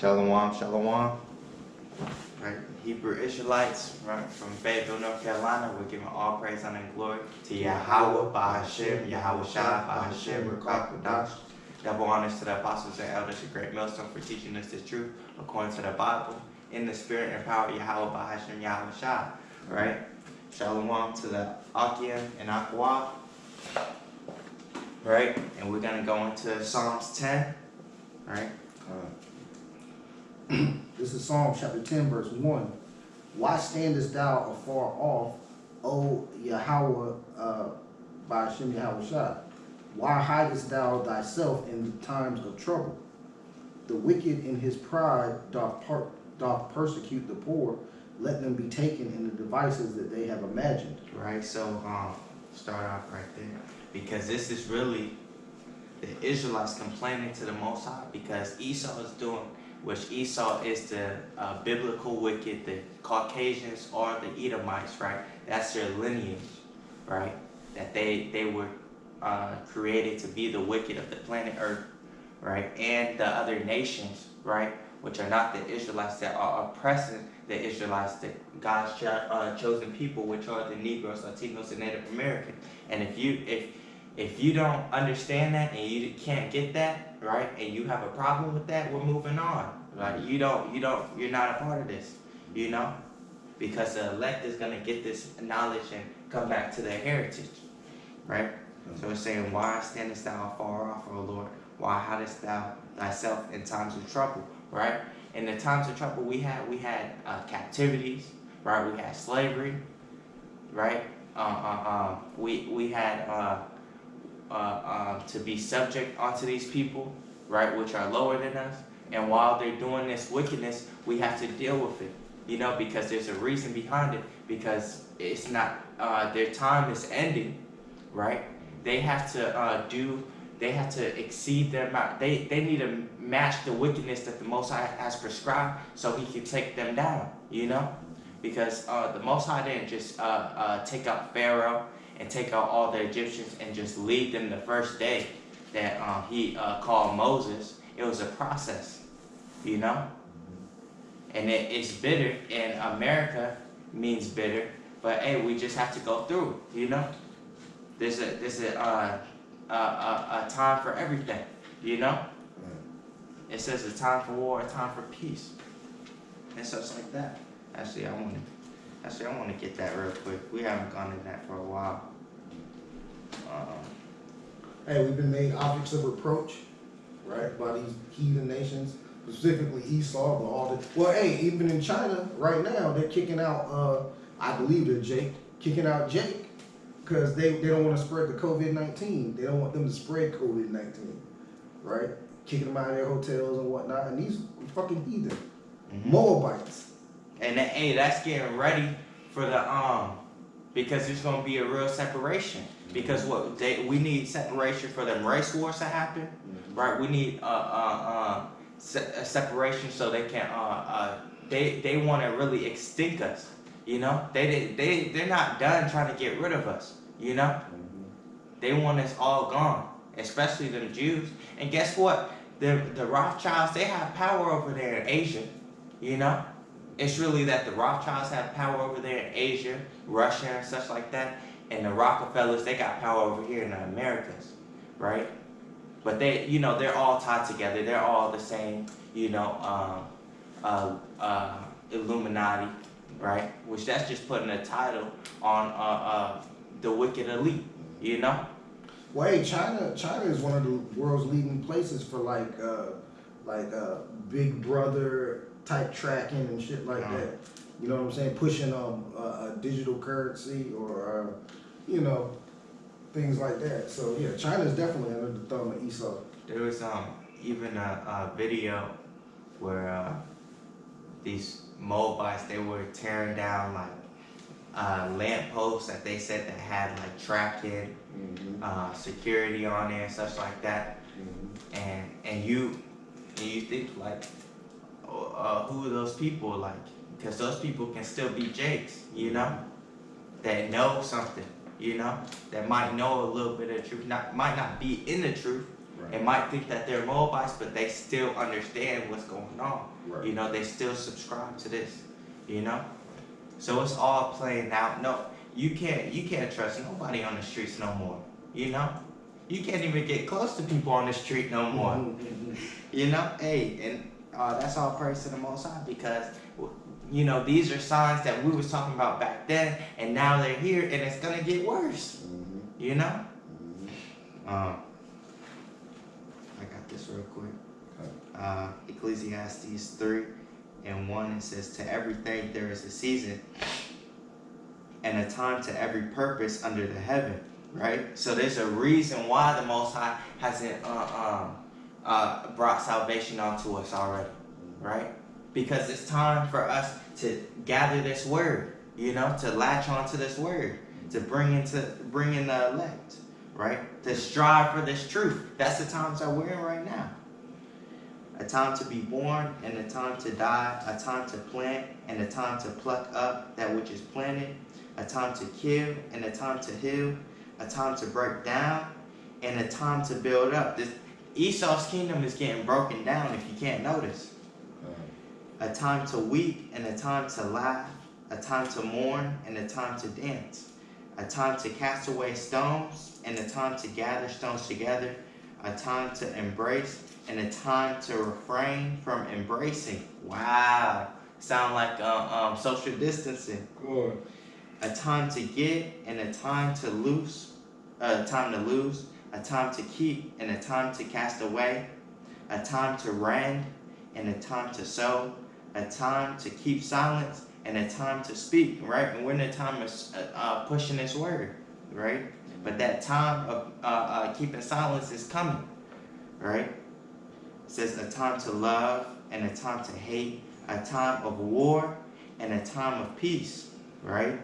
Shalom, shalom. Right, Hebrew Israelites, right, from Fayetteville, North Carolina, we're giving all praise, honor, and glory to Yahweh, Bahashem, Yahweh Shai, Bahashem, Rukak, double honors to the apostles and elders of Great Millstone for teaching us the truth according to the Bible, in the spirit and power of Yahweh, Bahashem, Yahweh Shai, right? Shalom to the Akim and Aqua, right? And we're going to go into Psalms 10, right? This is Psalm chapter 10, verse 1. Why standest thou afar off, O Yahweh, by Hashem Yahweh Shai? Why hidest thou thyself in the times of trouble? The wicked in his pride doth persecute the poor. Let them be taken in the devices that they have imagined. Right, so start off right there. Because this is really the Israelites complaining to the Most High because Esau is doing, which Esau is the biblical wicked, the Caucasians or the Edomites, right? That's their lineage, right? That they were created to be the wicked of the planet Earth, right? And the other nations, right? Which are not the Israelites, that are oppressing the Israelites, the God's chosen people, which are the Negroes, Latinos, and Native American. And if you don't understand that and you can't get that, right, and you have a problem with that, we're moving on. Right? You're not a part of this, you know? Because the elect is gonna get this knowledge and come back to their heritage. Right? So it's saying, why standest thou afar off, O Lord? Why hidest thou thyself in times of trouble? Right? In the times of trouble we had captivities, right? We had slavery, right? We had to be subject unto these people, right, which are lower than us. And while they're doing this wickedness, we have to deal with it, you know, because there's a reason behind it. Because it's not their time is ending, right? They have to they have to exceed their amount. They need to match the wickedness that the Most High has prescribed, so He can take them down, you know, because the Most High didn't just take out Pharaoh and take out all the Egyptians and just lead them the first day that he called Moses. It was a process, you know? And it's bitter, and America means bitter, but hey, we just have to go through it, you know? There's a time for everything, you know? It says a time for war, a time for peace. And so it's like that. Actually, I want to get that real quick. We haven't gone into that for a while. Hey, we've been made objects of reproach, right, by these heathen nations, specifically Esau, but all the, well, hey, even in China right now, they're kicking out, I believe they're kicking out Jake, because they don't want to spread the COVID-19. They don't want them to spread COVID-19, right? Kicking them out of their hotels and whatnot, and these fucking heathen, Moabites. And hey, that's getting ready for the because there's gonna be a real separation. Because we need separation for them race wars to happen, right? We need a separation so they can they want to really extinct us, you know? They're not done trying to get rid of us, you know? They want us all gone, especially them Jews. And guess what? The Rothschilds, they have power over there in Asia, you know? It's really that the Rothschilds have power over there in Asia, Russia, and such like that. And the Rockefellers, they got power over here in the Americas, right? But they, you know, they're all tied together. They're all the same, you know, Illuminati, right? Which that's just putting a title on the wicked elite, you know? Well, hey, China is one of the world's leading places for like Big Brother type tracking and shit like that. You know what I'm saying? Pushing a digital currency or you know, things like that. So yeah, China's definitely under the thumb of Esau. There was even a video where these Moabites, they were tearing down like lampposts that they said that had like tracking, security on there and such like that. And you think like, who are those people like? Because those people can still be Jakes, you know, that know something, you know, that might know a little bit of the truth, might not be in the truth, Right. They might think that they're Moabites, but they still understand what's going on. Right. You know, they still subscribe to this. You know, so it's all playing out. No, you can't trust nobody on the streets no more. You know, you can't even get close to people on the street no more. You know, hey, and that's all praise to the Most High, because you know these are signs that we was talking about back then, and now they're here, and it's gonna get worse. You know. I got this real quick. Ecclesiastes 3:1, it says, "To everything there is a season, and a time to every purpose under the heaven." Right. So there's a reason why the Most High hasn't brought salvation onto us already, right? Because it's time for us to gather this word, you know, to latch onto this word, to bring in the elect, right? To strive for this truth. That's the times that we're in right now. A time to be born and a time to die, a time to plant and a time to pluck up that which is planted, a time to kill and a time to heal, a time to break down and a time to build up. This Esau's kingdom is getting broken down, if you can't notice. A time to weep and a time to laugh, a time to mourn and a time to dance, a time to cast away stones and a time to gather stones together, a time to embrace and a time to refrain from embracing. Wow, sound like social distancing. Good. A time to get and a time to lose, a time to keep and a time to cast away, a time to rend and a time to sow, a time to keep silence and a time to speak, right? And we're in a time of pushing this word, right? But that time of keeping silence is coming, right? It says a time to love and a time to hate, a time of war and a time of peace, right?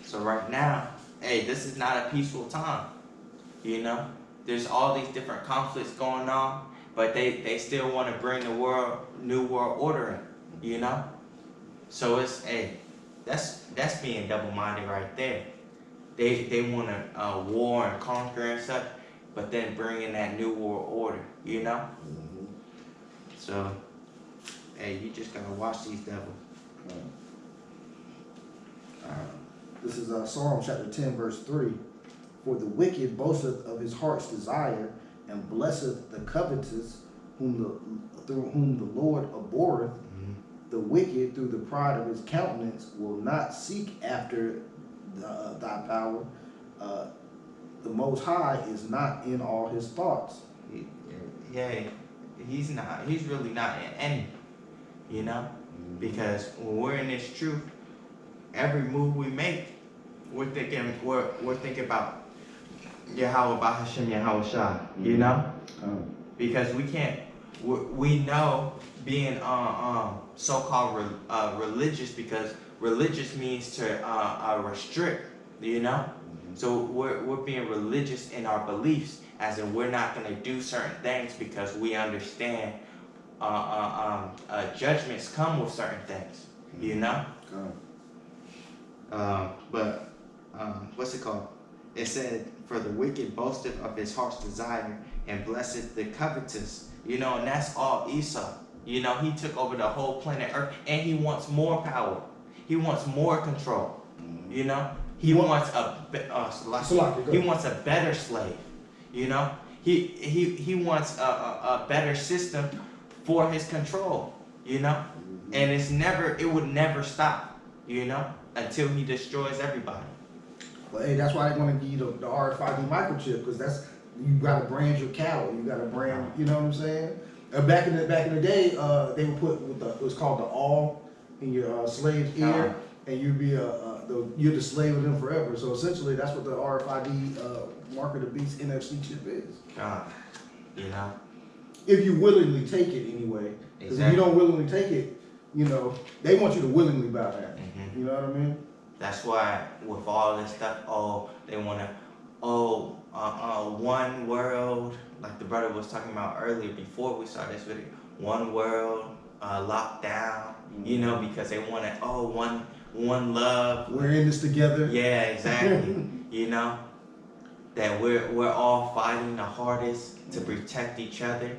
So right now, hey, this is not a peaceful time. You know, there's all these different conflicts going on, but they still want to bring the new world order in, you know? So it's, hey, that's being double-minded right there. They want to war and conquer and stuff, but then bring in that new world order, you know? So, hey, you just gotta watch these devils. This is Psalm chapter 10, verse 3. "For the wicked boasteth of his heart's desire, and blesseth the covetous, through whom the Lord abhorreth. The wicked, through the pride of his countenance, will not seek after thy power. The Most High is not in all his thoughts." Yeah, he's not. He's really not in any, you know? Because when we're in this truth, every move we make, we're thinking about Yahweh Bahashem Yahweh Shai, you know? Because we know being so-called religious, because religious means to restrict, you know? So we're being religious in our beliefs, as in we're not going to do certain things because we understand judgments come with certain things, you know? But what's it called? It said, "For the wicked boasteth of his heart's desire, and blesseth the covetous." You know, and that's all Esau. You know, he took over the whole planet Earth, and he wants more power. He wants more control. You know, he wants a better slave. You know, he wants a better system for his control. You know, and it would never stop. You know, until he destroys everybody. But hey, that's why they want to give you the RFID microchip, because you got to brand your cattle. You got to brand, you know what I'm saying? Back in the day, they would put it was called the awl in your slave's ear, and you'd be you're the slave of them forever. So essentially, that's what the RFID mark of the beast NFC chip is. You know, if you willingly take it anyway. Because if you don't willingly take it, you know, they want you to willingly bow down. You know what I mean? That's why with all this stuff, they want to, one world, like the brother was talking about earlier before we started this video, one world, lockdown, you know, because they want to, one love. We're in this together. Yeah, exactly. You know, that we're all fighting the hardest to protect each other.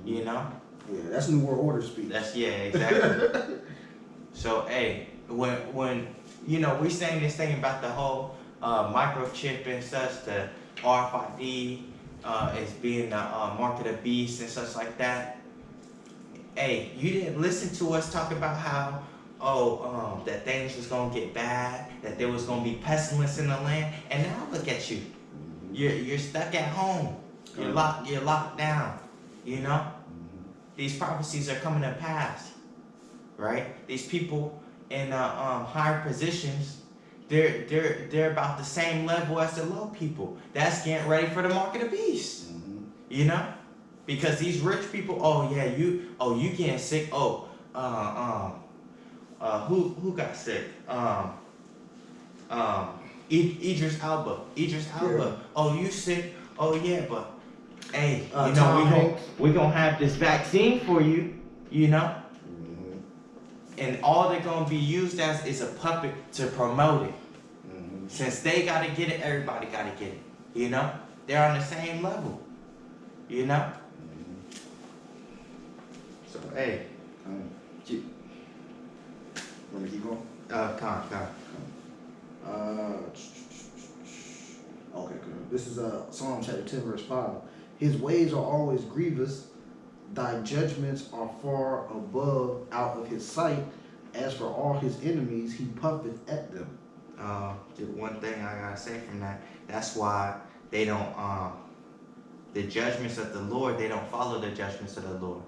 You know. Yeah, that's New World Order speech. Exactly. So hey, when you know we saying this thing about the whole microchip and such, the RFID as being the mark of the beast and such like that. Hey, you didn't listen to us talk about how that things was gonna get bad, that there was gonna be pestilence in the land, and now look at you. You're stuck at home. You're locked down. You know? These prophecies are coming to pass. Right? These people in higher positions, they're about the same level as the low people. That's getting ready for the mark of the beast. You know? Because these rich people, you getting sick. Who got sick? Idris Elba. Yeah. Oh, you sick? Oh yeah, but hey, Tom we gonna have this vaccine for you. You know, and all they're gonna be used as is a puppet to promote it. Since they gotta get it, everybody gotta get it. You know, they're on the same level. You know. So hey, Want me to keep going? Con. Okay, good. This is Psalm chapter 10, verse 5. His ways are always grievous. Thy judgments are far above out of his sight. As for all his enemies, he puffeth at them. The one thing I gotta say from that, that's why they don't, the judgments of the Lord, they don't follow the judgments of the Lord.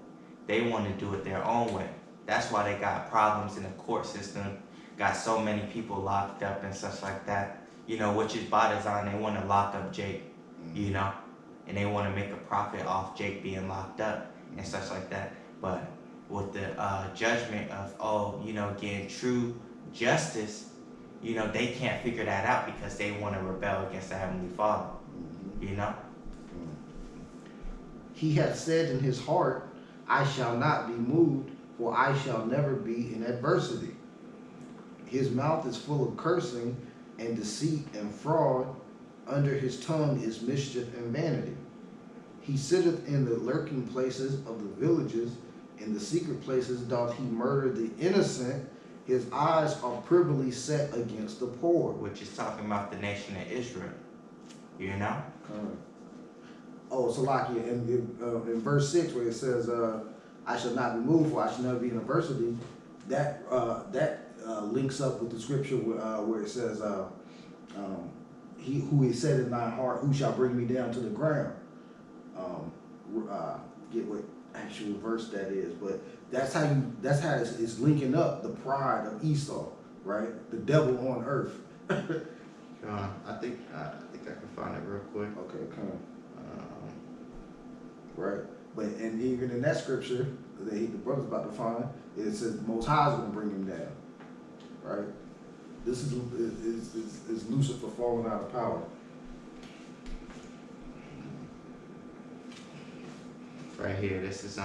They want to do it their own way. That's why they got problems in the court system, got so many people locked up and such like that. You know, which is by design. They want to lock up Jake, you know, and they want to make a profit off Jake being locked up and such like that. But with the judgment of, getting true justice, you know, they can't figure that out because they want to rebel against the Heavenly Father, you know? He hath said in his heart, I shall not be moved, for I shall never be in adversity. His mouth is full of cursing and deceit and fraud. Under his tongue is mischief and vanity. He sitteth in the lurking places of the villages. In the secret places doth he murder the innocent. His eyes are privily set against the poor. Which is talking about the nation of Israel, you know? Oh, Salakia, in verse 6 where it says, I shall not be moved, for I shall never be in adversity, that links up with the scripture where it says, he who is said in thine heart, who shall bring me down to the ground? Get what actual verse that is, but that's how it's linking up the pride of Esau, right? The devil on earth. I think I can find it real quick. Okay, come on. Right, but and even in that scripture that the brother's about to find, it says the Most High is going to bring him down. Right, this is Lucifer falling out of power. Right here, this is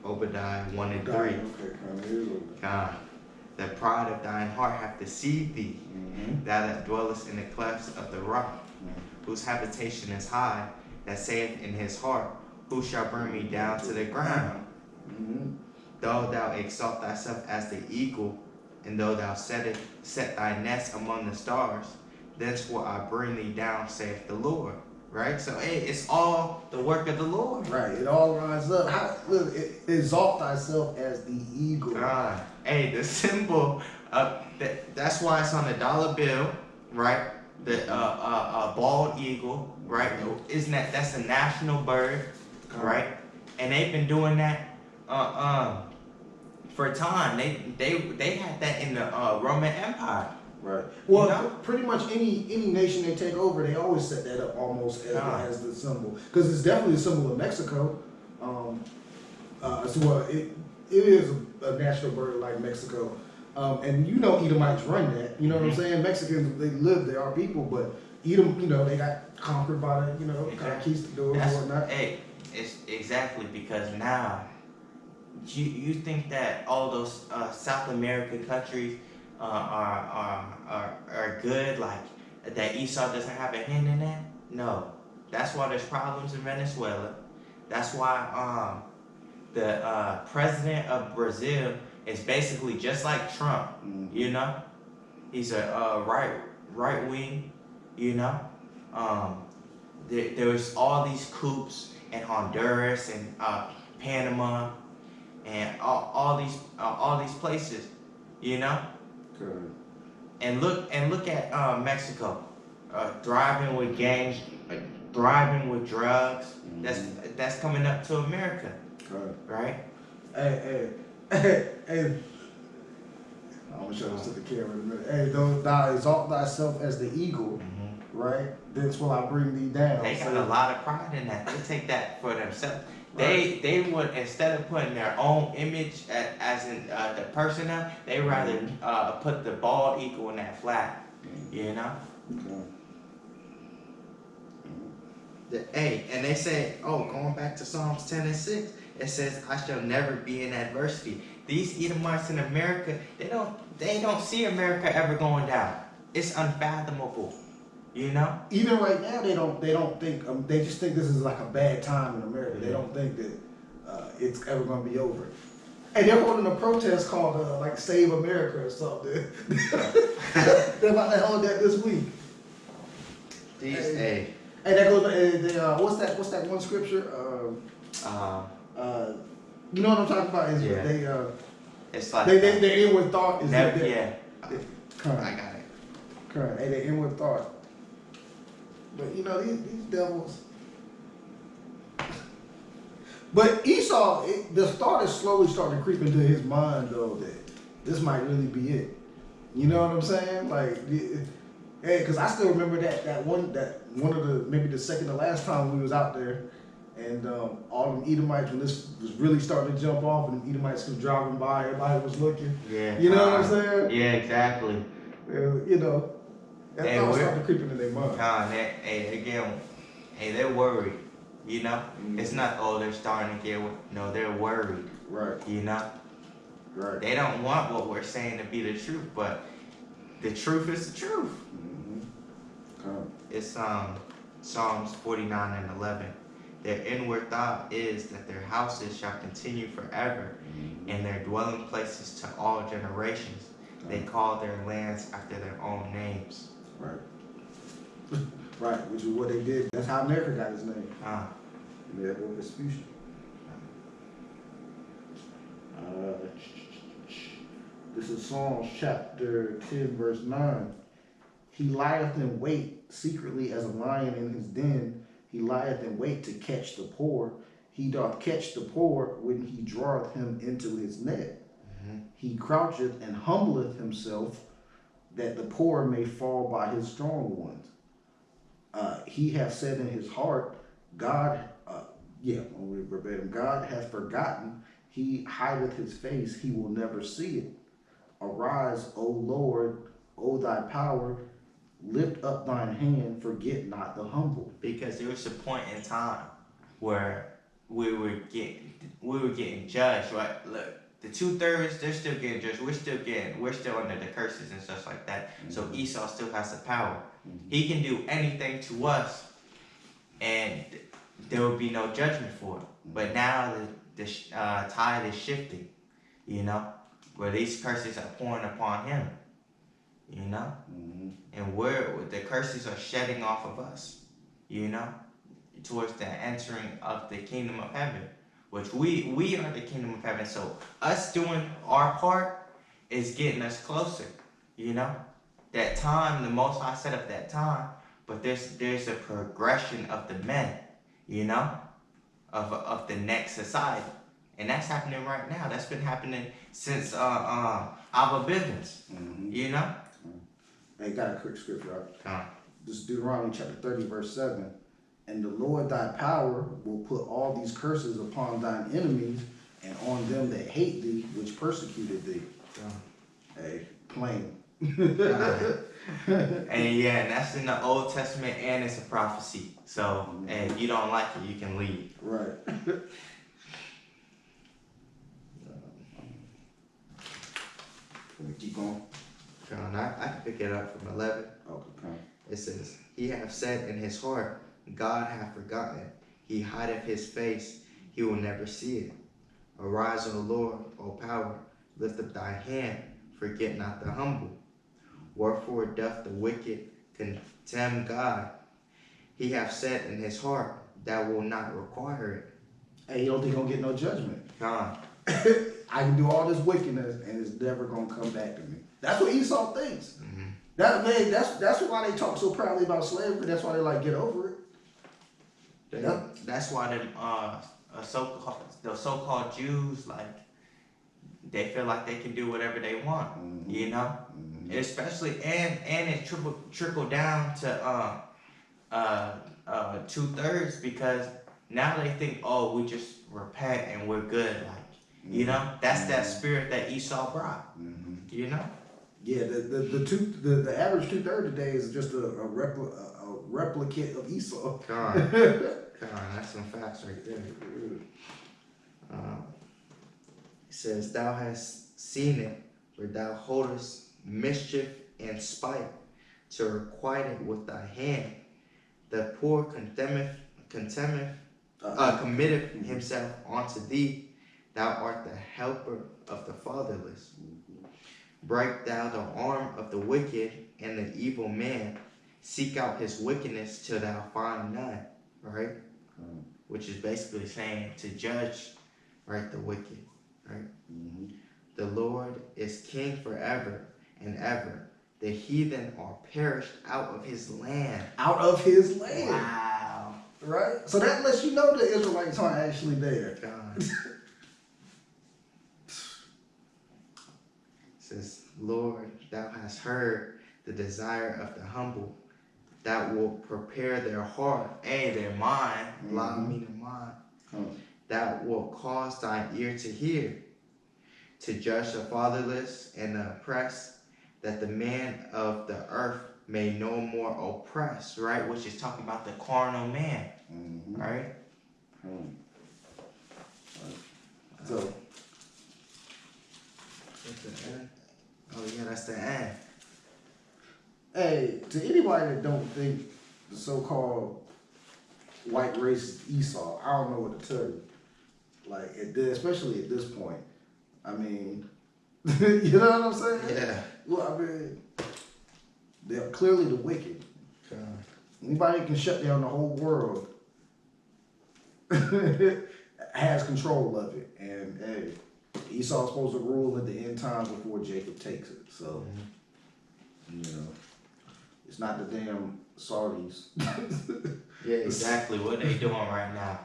Obadiah 1 and 3. Okay, come God, the pride of thine heart hath deceived thee, thou that dwellest in the clefts of the rock, whose habitation is high, that saith in his heart, who shall bring me down to the ground? Though thou exalt thyself as the eagle, and though thou set thy nest among the stars, thence will I bring thee down, saith the Lord. Right? So hey, it's all the work of the Lord. Right, it all lines up. Exalt thyself as the eagle. God. Hey, the symbol of that's why it's on the dollar bill, right? The bald eagle, right? Isn't that's a national bird, right? And they've been doing that for a time. They had that in the Roman Empire. Right. Well, pretty much any nation they take over, they always set that up almost as the symbol, because it's definitely a symbol of Mexico. It is a national bird like Mexico, and Edomites run that. You know what I'm saying? Mexicans, they live there, are people, but Edom, they got conquered by the conquistadors and whatnot. Hey, it's exactly because now you think that all those South American countries are good, like that Esau doesn't have a hand in that? No, That's why there's problems in Venezuela. That's why the president of Brazil is basically just like Trump. You know, he's a right wing. You know, there was all these coups in Honduras and Panama and all these places. You know, Good. and look at Mexico, thriving with gangs, thriving with drugs. That's coming up to America, Good. right? Hey. I'm gonna show this to the camera in a minute. Hey, though thou exalt thyself as the eagle, right? That's when I bring thee down. They got a lot of pride in that. They take that for themselves. They would, instead of putting their own image as in the personnel, they rather put the bald eagle in that flag. You know. Hey, and they say, going back to Psalms 10 and 6, it says, "I shall never be in adversity." These Edomites in America, they don't see America ever going down. It's unfathomable, you know. Even right now, they don't think they just think this is like a bad time in America. They don't think that it's ever gonna be over. And they're holding a protest called like Save America or something. They're about to hold that this week. Hey. And that goes. What's that one scripture? You know what I'm talking about? Is It's like their inward thought is never, current. I got it. Current. Their inward thought. But you know these devils. But Esau, the thought is slowly starting to creep into his mind though that this might really be it. You know what I'm saying? Like, hey, because I still remember that one of the maybe the second to last time we was out there. And all them Edomites, when this was really starting to jump off, and Edomites was driving by, everybody was looking. Yeah. You know what I'm saying? Yeah, exactly. You know, that thought started creeping into their mind. They're worried. You know, it's not they're starting to get. No, they're worried. Right. You know. Right. They don't want what we're saying to be the truth, but the truth is the truth. It's Psalms 49 and 11. Their inward thought is that their houses shall continue forever, and their dwelling places to all generations. They call their lands after their own names. Right. Right, which is what they did. That's how America got its name. American Vespucci. This is Psalms chapter 10, verse 9. He lieth in wait secretly as a lion in his den. He lieth in wait to catch the poor. He doth catch the poor when he draweth him into his net. He croucheth and humbleth himself, that the poor may fall by his strong ones. He hath said in his heart, God hath forgotten. He hideth his face, he will never see it. Arise, O Lord, O thy power, lift up thine hand, forget not the humble. Because there was a point in time where we were getting judged, right? Look, the 2/3, they're still getting judged. We're still under the curses and stuff like that. So Esau still has the power. He can do anything to us, and there will be no judgment for it. But now the tide is shifting, you know, where these curses are pouring upon him, you know, and where the curses are shedding off of us, you know, towards the entering of the kingdom of heaven, which we are the kingdom of heaven. So us doing our part is getting us closer, you know. That time, the Most High set up that time, but there's a progression of the men, you know, of the next society, and that's happening right now. That's been happening since Abba Bivens, you know. Hey, got a quick scripture. This is Deuteronomy chapter 30, verse 7. And the Lord thy power will put all these curses upon thine enemies and on them that hate thee, which persecuted thee. Hey, plain. And that's in the Old Testament, and it's a prophecy. So, if you don't like it, you can leave. Right. Let me keep going. I can pick it up from 11. Okay. It says, He hath said in his heart, God hath forgotten. He hideth his face, he will never see it. Arise, O Lord, O power, lift up thy hand, forget not the humble. Wherefore doth the wicked contemn God? He hath said in his heart, thou will not require it. Hey, you don't think he'll get no judgment? God. I can do all this wickedness and it's never gonna come back to me. That's what Esau thinks. Mm-hmm. That's why they talk so proudly about slavery. That's why they like get over it. That's why the so-called Jews, like, they feel like they can do whatever they want, Mm-hmm. you know? Mm-hmm. Especially, and it trickle down to 2/3, because now they think, oh, we just repent and we're good, like, you know? That's that spirit that Esau brought, Mm-hmm. you know? Yeah, the average 2/3 today is just a replicate of Esau. God, that's some facts right there. It says, thou hast seen it, where thou holdest mischief and spite, to requite it with thy hand. The poor committeth himself unto thee. Thou art the helper of the fatherless. Break thou the arm of the wicked and the evil man. Seek out his wickedness till thou find none. Right? Which is basically saying to judge, right, the wicked. Right? Mm-hmm. The Lord is king forever and ever. The heathen are perished out of his land. Out of his land. Wow. Right? So that lets you know the Israelites aren't actually there. God. Says, Lord, thou hast heard the desire of the humble. That will prepare their heart, their mind, meaning mind. That will cause thine ear to hear, to judge the fatherless and the oppressed, that the man of the earth may no more oppress, right? Which is talking about the carnal man, right? So, That's the end. Oh yeah, that's the end. hey, to anybody that don't think the so-called white race is Esau, I don't know what to tell you. Like, especially at this point. I mean, you know what I'm saying? Yeah. Well, I mean, they're clearly the wicked. God. Anybody that can shut down the whole world has control of it. And hey, Esau's supposed to rule at the end times before Jacob takes it. So, you know, it's not the damn Saudis. Yeah, exactly. What they doing right now?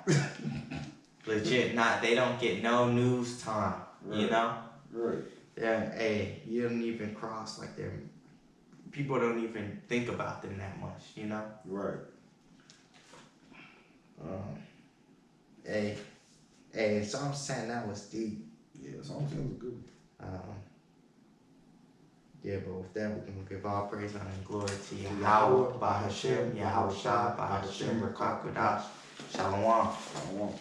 Legit, they don't get no news time, you know? Right. You don't even cross, like, people don't even think about them that much, you know? Right. Psalm 10, that was deep. Yeah, Psalm 10 was good. Yeah, but with that, we're going to give all praise, honor, and glory to Yahweh, Bahashem, Yahweh Shah, Bahashem, Rakakodash, Shalom. Shalom.